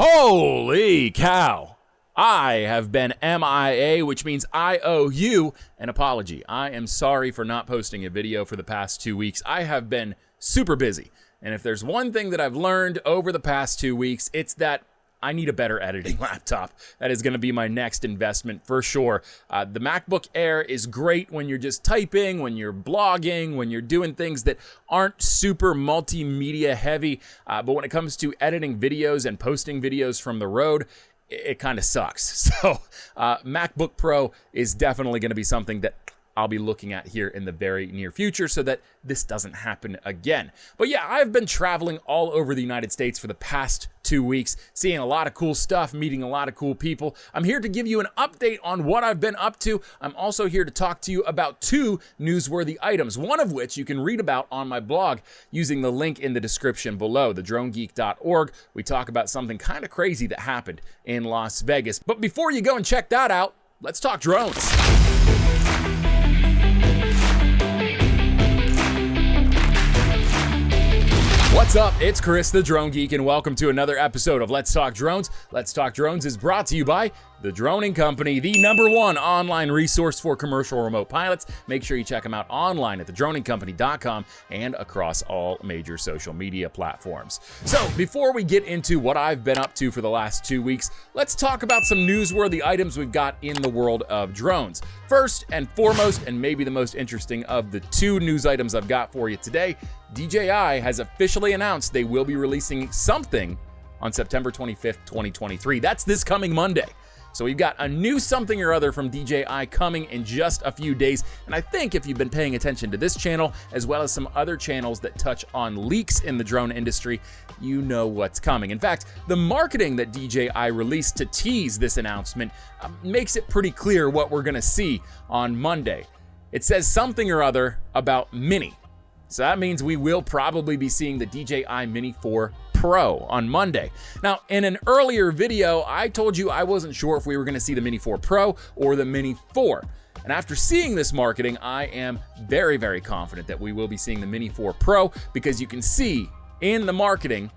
Holy cow! I have been MIA, which means I owe you an apology. I am sorry for not posting a video for the past 2 weeks. I have been super busy. And if there's one thing that I've learned over the past 2 weeks, it's that I need a better editing laptop. That is going to be my next investment for sure. The MacBook Air is great when you're just typing, when you're blogging, when you're doing things that aren't super multimedia heavy. But when it comes to editing videos and posting videos from the road, it kind of sucks. So MacBook Pro is definitely going to be something that I'll be looking at here in the very near future so that this doesn't happen again. But yeah, I've been traveling all over the United States for the past 2 weeks, seeing a lot of cool stuff, meeting a lot of cool people. I'm here to give you an update on what I've been up to. I'm also here to talk to you about 2 newsworthy items, one of which you can read about on my blog using the link in the description below, thedronegeek.org. We talk about something kind of crazy that happened in Las Vegas. But before you go and check that out, let's talk drones. What's up? It's Chris, the Drone Geek, and welcome to another episode of Let's Talk Drones. Let's Talk Drones is brought to you by The Droning Company, the #1 online resource for commercial remote pilots. Make sure you check them out online at thedroningcompany.com and across all major social media platforms. So, before we get into what I've been up to for the last 2 weeks, let's talk about some newsworthy items we've got in the world of drones. First and foremost, and maybe the most interesting of the 2 news items I've got for you today, DJI has officially announced they will be releasing something on September 25th, 2023. That's this coming Monday. So we've got a new something or other from DJI coming in just a few days. And I think if you've been paying attention to this channel, as well as some other channels that touch on leaks in the drone industry, you know what's coming. In fact, the marketing that DJI released to tease this announcement makes it pretty clear what we're gonna see on Monday. It says something or other about Mini. So that means we will probably be seeing the DJI Mini 4 Pro on Monday. Now, in an earlier video, I told you I wasn't sure if we were going to see the Mini 4 Pro or the Mini 4. And after seeing this marketing, I am very, very confident that we will be seeing the Mini 4 Pro because you can see in the marketing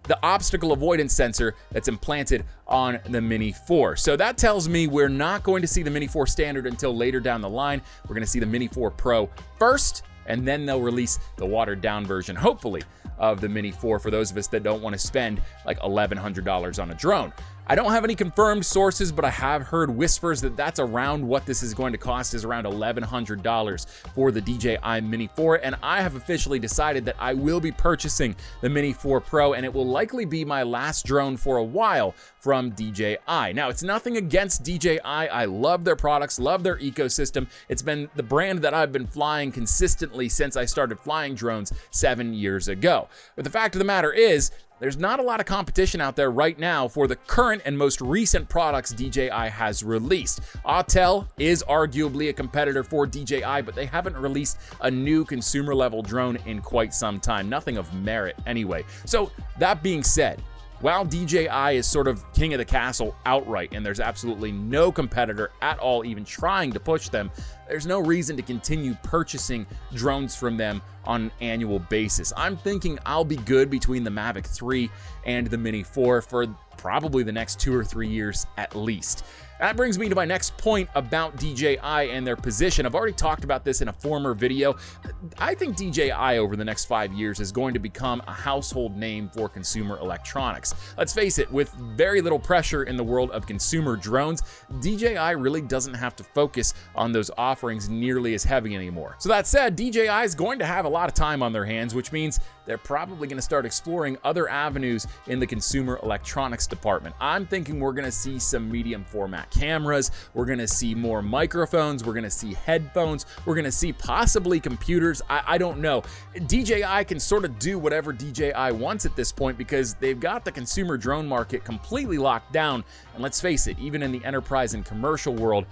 the obstacle avoidance sensor that's implanted on the Mini 4. So that tells me we're not going to see the Mini 4 Standard until later down the line. We're going to see the Mini 4 Pro first, and then they'll release the watered down version, hopefully, of the Mini 4 for those of us that don't want to spend like $1,100 on a drone. I don't have any confirmed sources, but I have heard whispers that that's around what this is going to cost, is around $1,100 for the DJI Mini 4, and I have officially decided that I will be purchasing the Mini 4 Pro, and it will likely be my last drone for a while from DJI. Now, it's nothing against DJI. I love their products, love their ecosystem. It's been the brand that I've been flying consistently since I started flying drones 7 years ago. But the fact of the matter is, there's not a lot of competition out there right now for the current and most recent products DJI has released. Autel is arguably a competitor for DJI, but they haven't released a new consumer level drone in quite some time. Nothing of merit anyway. So that being said, while DJI is sort of king of the castle outright and there's absolutely no competitor at all even trying to push them, there's no reason to continue purchasing drones from them on an annual basis. I'm thinking I'll be good between the Mavic 3 and the Mini 4 for probably the next 2 or 3 years at least. That brings me to my next point about DJI and their position. I've already talked about this in a former video. I think DJI over the next 5 years is going to become a household name for consumer electronics. Let's face it, with very little pressure in the world of consumer drones, DJI really doesn't have to focus on those offerings nearly as heavy anymore. So that said, DJI is going to have a lot of time on their hands, which means they're probably going to start exploring other avenues in the consumer electronics department. I'm thinking we're going to see some medium format cameras, we're going to see more microphones, we're going to see headphones, we're going to see possibly computers. I don't know. DJI can sort of do whatever DJI wants at this point because they've got the consumer drone market completely locked down. And let's face it, even in the enterprise and commercial world,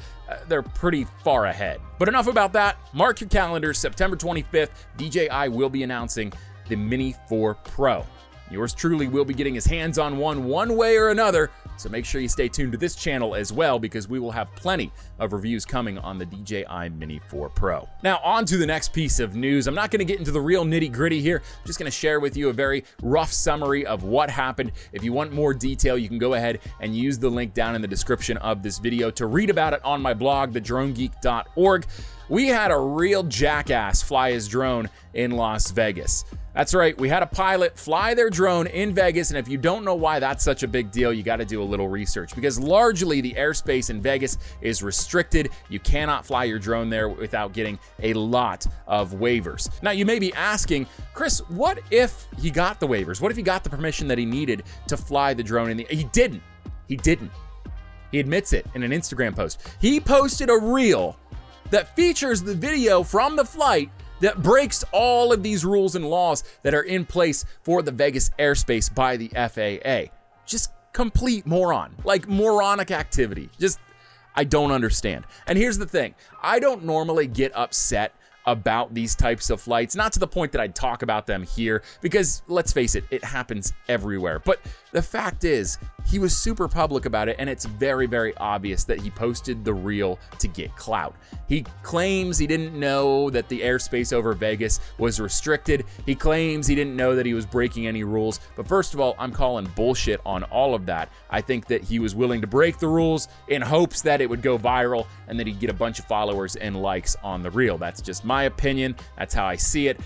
they're pretty far ahead. But enough about that. Mark your calendars, September 25th, DJI will be announcing the Mini 4 Pro. Yours truly will be getting his hands on one way or another So make sure you stay tuned to this channel as well, because we will have plenty of reviews coming on the DJI Mini 4 Pro. Now on to the next piece of news. I'm not gonna get into the real nitty gritty here. I'm just gonna share with you a very rough summary of what happened. If you want more detail, you can go ahead and use the link down in the description of this video to read about it on my blog, thedronegeek.org. We had a real jackass fly his drone in Las Vegas. That's right, we had a pilot fly their drone in Vegas, and if you don't know why that's such a big deal, you gotta do a little research, because largely the airspace in Vegas is restricted. You cannot fly your drone there without getting a lot of waivers. Now you may be asking, Chris, what if he got the waivers? What if he got the permission that he needed to fly the drone in the... He didn't. He admits it in an Instagram post. He posted a reel that features the video from the flight that breaks all of these rules and laws that are in place for the Vegas airspace by the FAA. Just complete moron, like moronic activity. Just, I don't understand. And here's the thing, I don't normally get upset about these types of flights, not to the point that I'd talk about them here, because let's face it, it happens everywhere. But the fact is, he was super public about it, and it's very, very obvious that he posted the reel to get clout. He claims he didn't know that the airspace over Vegas was restricted. He claims he didn't know that he was breaking any rules. But first of all, I'm calling bullshit on all of that. I think that he was willing to break the rules in hopes that it would go viral and that he'd get a bunch of followers and likes on the reel. That's just my opinion. That's how I see it.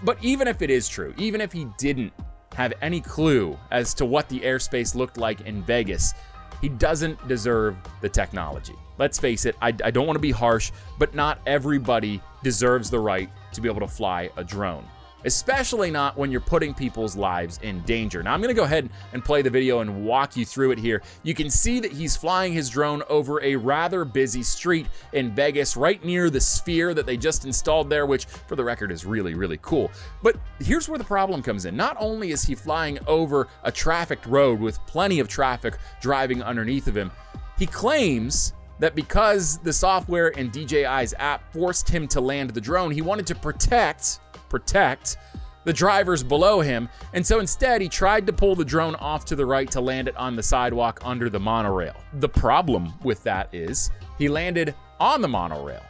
But even if it is true, even if he didn't have any clue as to what the airspace looked like in Vegas, he doesn't deserve the technology. Let's face it, I don't want to be harsh, but not everybody deserves the right to be able to fly a drone, especially not when you're putting people's lives in danger. Now I'm gonna go ahead and play the video and walk you through it here. You can see that he's flying his drone over a rather busy street in Vegas, right near the sphere that they just installed there, which for the record is really, really cool. But here's where the problem comes in. Not only is he flying over a trafficked road with plenty of traffic driving underneath of him, he claims that because the software in DJI's app forced him to land the drone, he wanted to protect the drivers below him, and so instead he tried to pull the drone off to the right to land it on the sidewalk under the monorail. The problem with that is he landed on the monorail.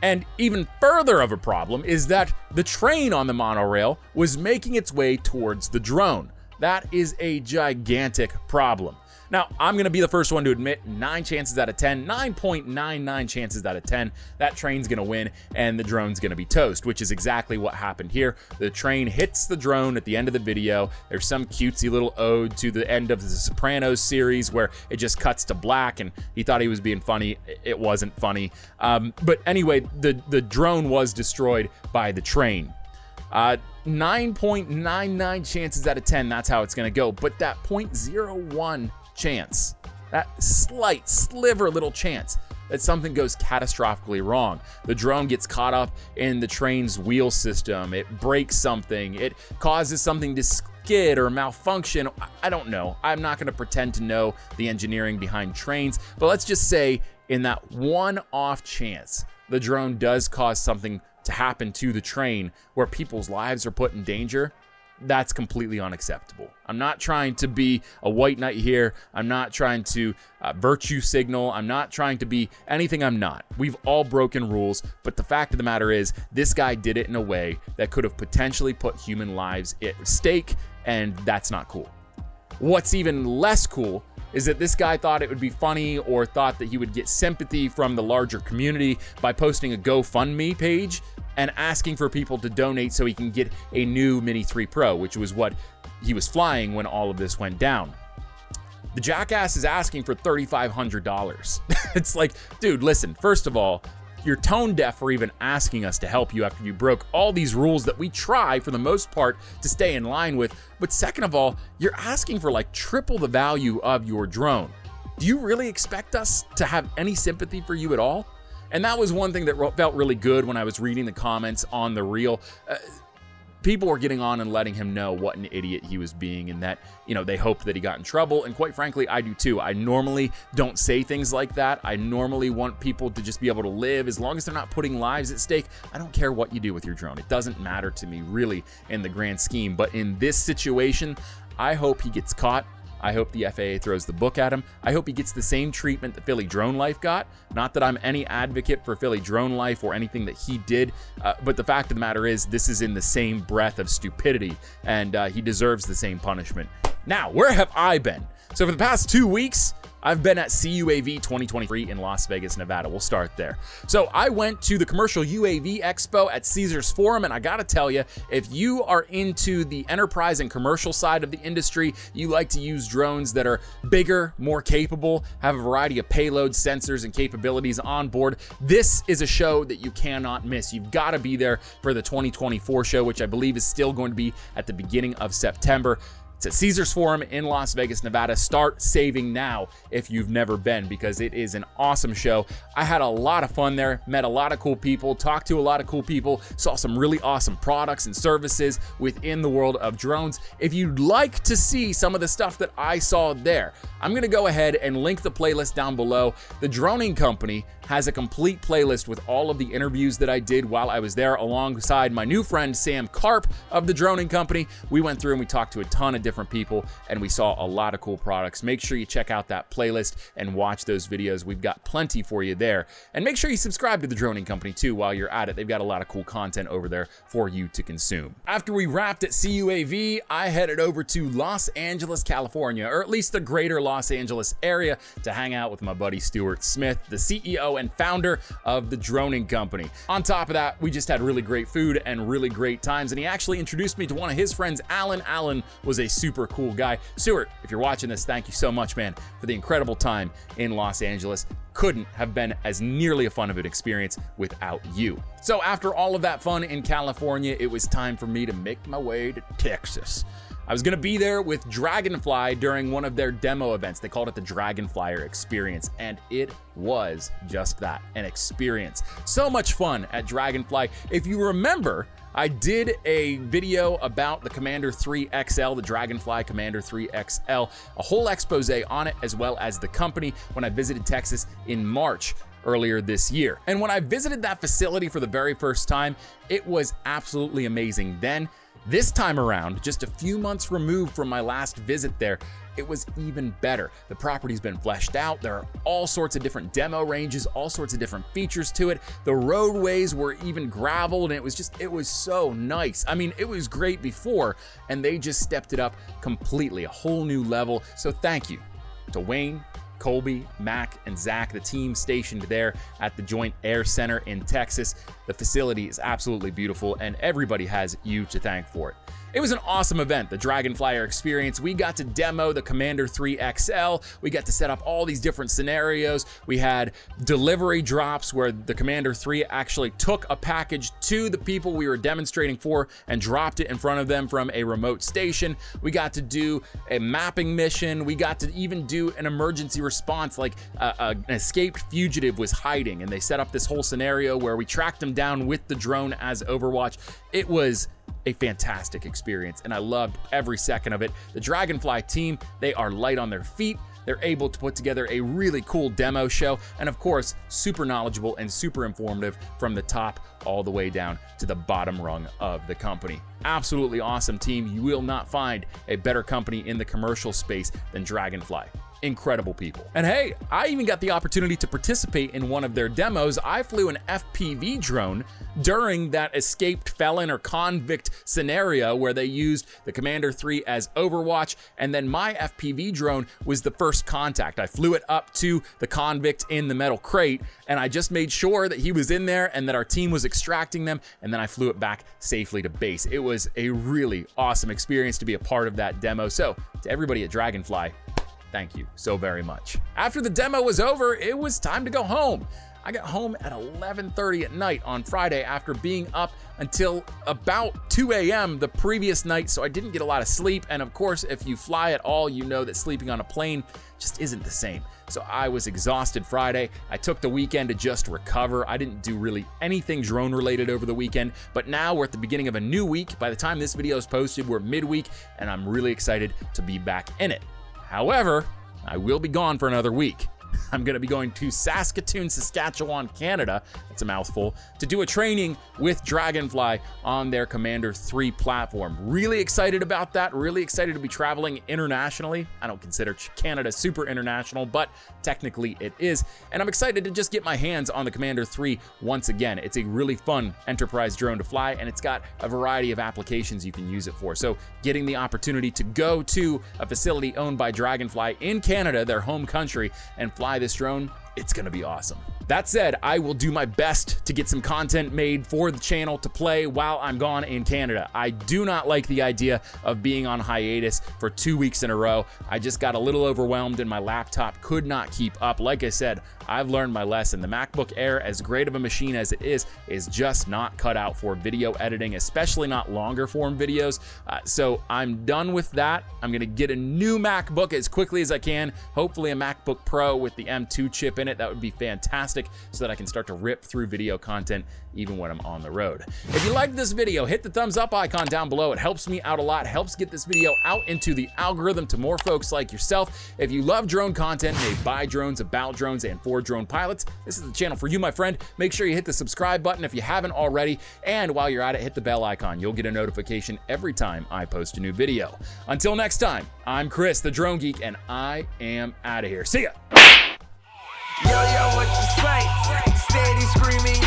And even further of a problem is that the train on the monorail was making its way towards the drone. That is a gigantic problem. Now, I'm gonna be the first one to admit 9 chances out of 10, 9.99 chances out of 10, that train's gonna win and the drone's gonna be toast, which is exactly what happened here. The train hits the drone at the end of the video. There's some cutesy little ode to the end of the Sopranos series where it just cuts to black, and he thought he was being funny. It wasn't funny. But anyway, the drone was destroyed by the train. 9.99 chances out of 10, that's how it's gonna go. But that 0.01 chance, that slight sliver little chance that something goes catastrophically wrong. The drone gets caught up in the train's wheel system, it breaks something, it causes something to skid or malfunction. I don't know. I'm not gonna pretend to know the engineering behind trains, but let's just say in that one off chance, the drone does cause something to happen to the train where people's lives are put in danger. That's completely unacceptable. I'm not trying to be a white knight here. I'm not trying to virtue signal. I'm not trying to be anything I'm not. We've all broken rules, but the fact of the matter is this guy did it in a way that could have potentially put human lives at stake, and that's not cool. What's even less cool is that this guy thought it would be funny or thought that he would get sympathy from the larger community by posting a GoFundMe page and asking for people to donate so he can get a new Mini 3 Pro, which was what he was flying when all of this went down. The jackass is asking for $3,500. It's like, dude, listen, first of all, you're tone deaf for even asking us to help you after you broke all these rules that we try, for the most part, to stay in line with. But second of all, you're asking for like triple the value of your drone. Do you really expect us to have any sympathy for you at all? And that was one thing that felt really good when I was reading the comments on the reel. People were getting on and letting him know what an idiot he was being, and that, you know, they hoped that he got in trouble. And quite frankly, I do too. I normally don't say things like that. I normally want people to just be able to live as long as they're not putting lives at stake. I don't care what you do with your drone. It doesn't matter to me really in the grand scheme. But in this situation, I hope he gets caught. I hope the FAA throws the book at him. I hope he gets the same treatment that Philly Drone Life got. Not that I'm any advocate for Philly Drone Life or anything that he did, but the fact of the matter is this is in the same breath of stupidity, and he deserves the same punishment. Now, where have I been? So for the past 2 weeks, I've been at CUAV 2023 in Las Vegas, Nevada. We'll start there. So I went to the commercial UAV Expo at Caesars Forum, and I gotta tell you, if you are into the enterprise and commercial side of the industry, you like to use drones that are bigger, more capable, have a variety of payloads, sensors, and capabilities on board, this is a show that you cannot miss. You've gotta be there for the 2024 show, which I believe is still going to be at the beginning of September. It's at Caesars Forum in Las Vegas, Nevada. Start saving now if you've never been, because it is an awesome show. I had a lot of fun there, met a lot of cool people, talked to a lot of cool people, saw some really awesome products and services within the world of drones. If you'd like to see some of the stuff that I saw there, I'm gonna go ahead and link the playlist down below. The Droning Company has a complete playlist with all of the interviews that I did while I was there, alongside my new friend Sam Karp of the Droning Company. We went through and we talked to a ton of different people, and we saw a lot of cool products. Make sure you check out that playlist and watch those videos. We've got plenty for you there. And make sure you subscribe to the Droning Company too while you're at it. They've got a lot of cool content over there for you to consume. After we wrapped at CUAV, I headed over to Los Angeles, California, or at least the greater Los Angeles area, to hang out with my buddy Stuart Smith, the CEO and founder of the Droning Company. On top of that, we just had really great food and really great times, and he actually introduced me to one of his friends, Alan. Alan was a super cool guy. Stuart, if you're watching this, thank you so much, man, for the incredible time in Los Angeles. Couldn't have been as nearly a fun of an experience without you. So after all of that fun in California, it was time for me to make my way to Texas. I was gonna be there with Dragonfly during one of their demo events. They called it the Dragonflyer experience, and it was just that, an experience. So much fun at Dragonfly. If you remember, I did a video about the Commander 3 XL, the Dragonfly Commander 3 XL, a whole expose on it, as well as the company, when I visited Texas in March earlier this year. And when I visited that facility for the very first time, it was absolutely amazing then. This time around, just a few months removed from my last visit there, it was even better. The property's been fleshed out. There are all sorts of different demo ranges, all sorts of different features to it. The roadways were even graveled, and it was so nice. I mean, it was great before, and they just stepped it up completely, a whole new level. So thank you to Wayne, Colby, Mac, and Zach, the team stationed there at the Joint Air Center in Texas. The facility is absolutely beautiful, and everybody has you to thank for it. It was an awesome event, the Dragonflyer experience. We got to demo the Commander 3 XL. We got to set up all these different scenarios. We had delivery drops where the Commander 3 actually took a package to the people we were demonstrating for and dropped it in front of them from a remote station. We got to do a mapping mission. We got to even do an emergency response, like an escaped fugitive was hiding, and they set up this whole scenario where we tracked them down with the drone as Overwatch. It was a fantastic experience, and I loved every second of it. The Dragonfly team, they are light on their feet. They're able to put together a really cool demo show, and of course, super knowledgeable and super informative from the top all the way down to the bottom rung of the company. Absolutely awesome team. You will not find a better company in the commercial space than Dragonfly. Incredible people. And hey, I even got the opportunity to participate in one of their demos. I flew an FPV drone during that escaped felon or convict scenario where they used the Commander 3 as Overwatch, and then my FPV drone was the first contact. I flew it up to the convict in the metal crate, and I just made sure that he was in there and that our team was extracting them, and then I flew it back safely to base. It was a really awesome experience to be a part of that demo. So to everybody at Dragonfly, thank you so very much. After the demo was over, it was time to go home. I got home at 11:30 at night on Friday after being up until about 2 a.m. the previous night, so I didn't get a lot of sleep. And of course, if you fly at all, you know that sleeping on a plane just isn't the same. So I was exhausted Friday. I took the weekend to just recover. I didn't do really anything drone related over the weekend, but now we're at the beginning of a new week. By the time this video is posted, we're midweek, and I'm really excited to be back in it. However, I will be gone for another week. I'm going to be going to Saskatoon, Saskatchewan, Canada, that's a mouthful, to do a training with Dragonfly on their Commander 3 platform. Really excited about that, really excited to be traveling internationally. I don't consider Canada super international, but technically it is. And I'm excited to just get my hands on the Commander 3 once again. It's a really fun enterprise drone to fly, and it's got a variety of applications you can use it for. So getting the opportunity to go to a facility owned by Dragonfly in Canada, their home country, and fly this drone, it's gonna be awesome. That said, I will do my best to get some content made for the channel to play while I'm gone in Canada. I do not like the idea of being on hiatus for 2 weeks in a row. I just got a little overwhelmed and my laptop could not keep up. Like I said, I've learned my lesson. The MacBook Air, as great of a machine as it is just not cut out for video editing, especially not longer form videos. So I'm done with that. I'm gonna get a new MacBook as quickly as I can. Hopefully a MacBook Pro with the M2 chip in it. That would be fantastic, so that I can start to rip through video content even when I'm on the road. If you liked this video, hit the thumbs up icon down below. It helps me out a lot, helps get this video out into the algorithm to more folks like yourself. If you love drone content made by drones, about drones, and for drone pilots, this is the channel for you, my friend. Make sure you hit the subscribe button if you haven't already, and while you're at it, hit the bell icon. You'll get a notification every time I post a new video. Until next time, I'm Chris, the Drone Geek, and I am out of here. See ya! Yo, what you say? Steady screaming.